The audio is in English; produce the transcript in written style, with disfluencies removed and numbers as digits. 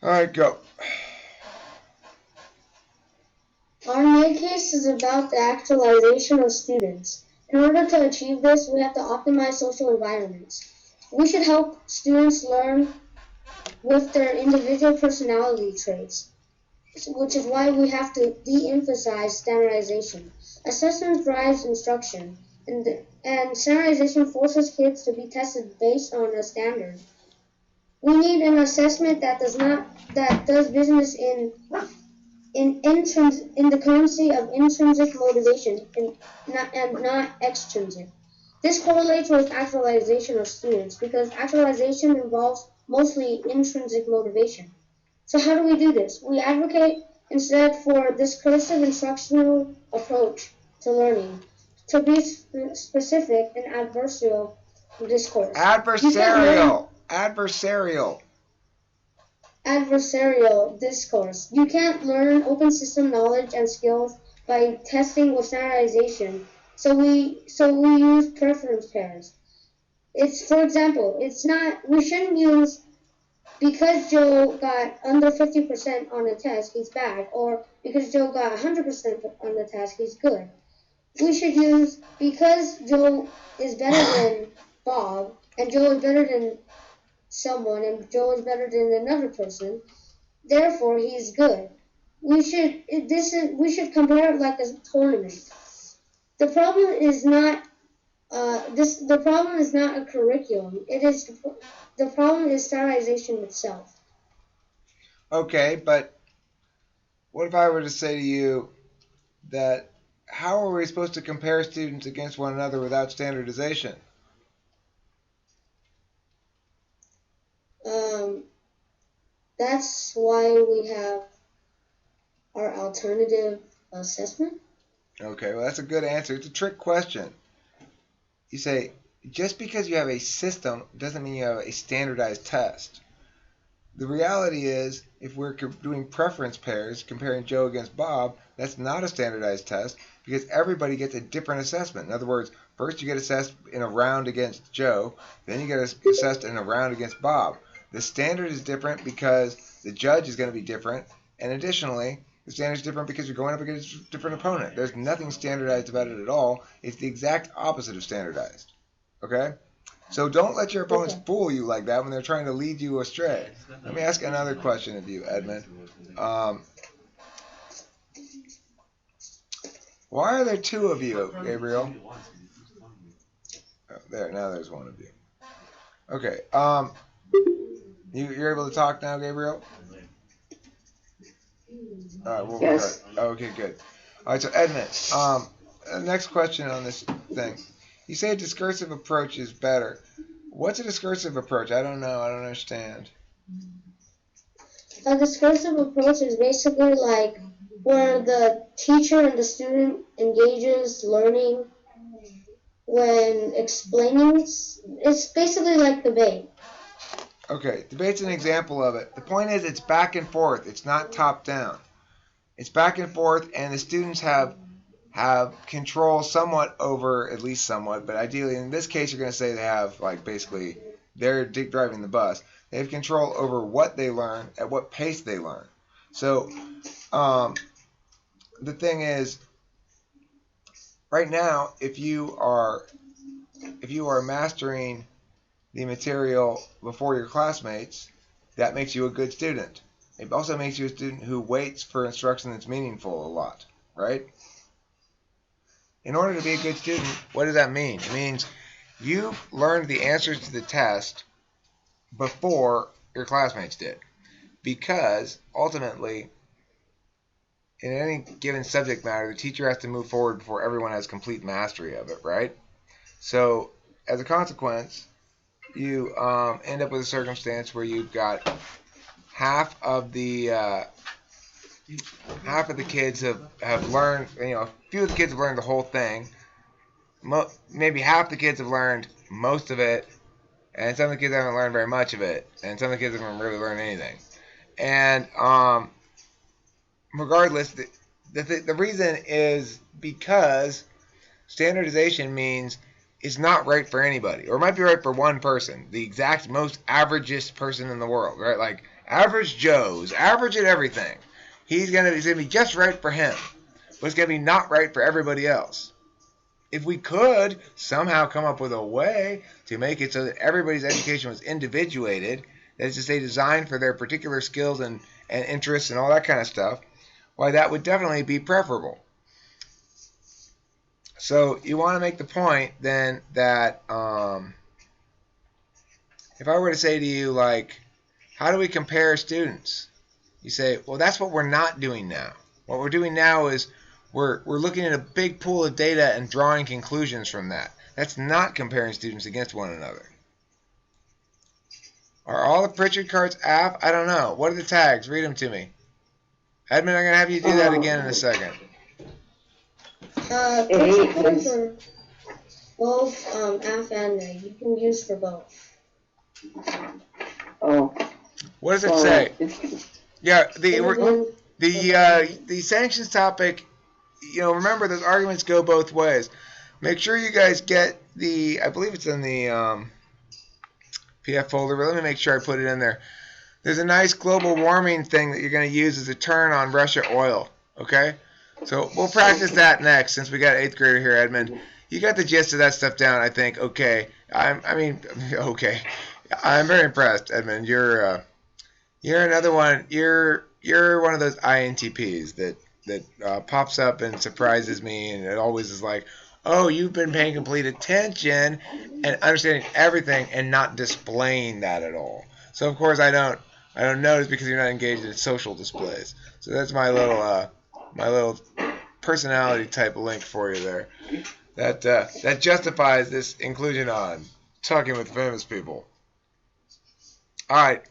All right, go. Our main case is about the actualization of students. In order to achieve this, we have to optimize social environments. We should help students learn with their individual personality traits, which is why we have to de-emphasize standardization. Assessment drives instruction, and standardization forces kids to be tested based on a standard. We need an assessment that does business in the currency of intrinsic motivation and not extrinsic. This correlates with actualization of students because actualization involves mostly intrinsic motivation. So how do we do this? We advocate instead for discursive instructional approach to learning, to be specific and adversarial discourse. Adversarial Discourse. You can't learn open system knowledge and skills by testing with standardization. So we use preference pairs. It's for example, it's not we shouldn't use because Joe got under 50% on the test, he's bad, or because Joe got 100% on the test, he's good. We should use because Joe is better than Bob, and Joe is better than someone, and Joe is better than another person. Therefore, he is good. We should compare it like a tournament. The problem is not the problem is not a curriculum. The problem is standardization itself. Okay, but what if I were to say to you that how are we supposed to compare students against one another without standardization? Um, that's why we have our alternative assessment. Okay, well, that's a good answer. It's a trick question. You say, just because you have a system doesn't mean you have a standardized test. The reality is, if we're doing preference pairs, comparing Joe against Bob, that's not a standardized test because everybody gets a different assessment. In other words, first you get assessed in a round against Joe, then you get assessed in a round against Bob. The standard is different because the judge is going to be different, and additionally, the standard is different because you're going up against a different opponent. There's nothing standardized about it at all. It's the exact opposite of standardized. Okay? So don't let your opponents fool you like that when they're trying to lead you astray. Let me ask another question of you, Edmond. Why are there two of you, Gabriel? Oh, there, now there's one of you. Okay. You're able to talk now, Gabriel? All right. Well, Yes. okay, good. All right. So Edmond, next question on this thing. You say a discursive approach is better. What's a discursive approach? I don't know. I don't understand. A discursive approach is basically like where the teacher and the student engages learning when explaining. It's basically like debate. Okay, debate's an example of it. The point is it's back and forth. It's not top down. It's back and forth, and the students have control somewhat over, at least somewhat, but ideally in this case you're going to say they have, like, basically they're driving the bus. They have control over what they learn, at what pace they learn. So the thing is, right now, if you are mastering the material before your classmates, that makes you a good student. It also makes you a student who waits for instruction that's meaningful a lot, right? In order to be a good student, what does that mean? It means you've learned the answers to the test before your classmates did. Because ultimately, in any given subject matter, the teacher has to move forward before everyone has complete mastery of it, right? So, as a consequence, you end up with a circumstance where you've got half of the kids have learned, a few of the kids have learned the whole thing. Maybe half the kids have learned most of it, and some of the kids haven't learned very much of it, and some of the kids haven't really learned anything. And regardless, the reason is because standardization means is not right for anybody, or it might be right for one person, the exact most averagest person in the world, right? Like average Joe's, average at everything. He's gonna be just right for him, but it's gonna be not right for everybody else. If we could somehow come up with a way to make it so that everybody's education was individuated, that is to say, designed for their particular skills and interests and all that kind of stuff, why that would definitely be preferable. So you want to make the point then that if I were to say to you, like, how do we compare students? You say, well, that's what we're not doing now. What we're doing now is we're looking at a big pool of data and drawing conclusions from that. That's not comparing students against one another. Are all the Pritchard cards app? I don't know. What are the tags? Read them to me. Edmund, I'm going to have you do that again in a second. Pritchard cards are both app and neg. You can use for both. Oh. What does it say? Yeah, the sanctions topic, you know, remember those arguments go both ways. Make sure you guys get the, I believe it's in the PDF folder, but let me make sure I put it in there. There's a nice global warming thing that you're going to use as a turn on Russia oil, okay? So we'll practice that next since we got 8th grader here, Edmund. You got the gist of that stuff down, I think. Okay. Okay. I'm very impressed, Edmund. You're another one. You're one of those INTPs that pops up and surprises me, and it always is like, oh, you've been paying complete attention and understanding everything and not displaying that at all. So of course I don't notice because you're not engaged in social displays. So that's my little personality type link for you there. That justifies this inclusion on Talking with Famous People. All right.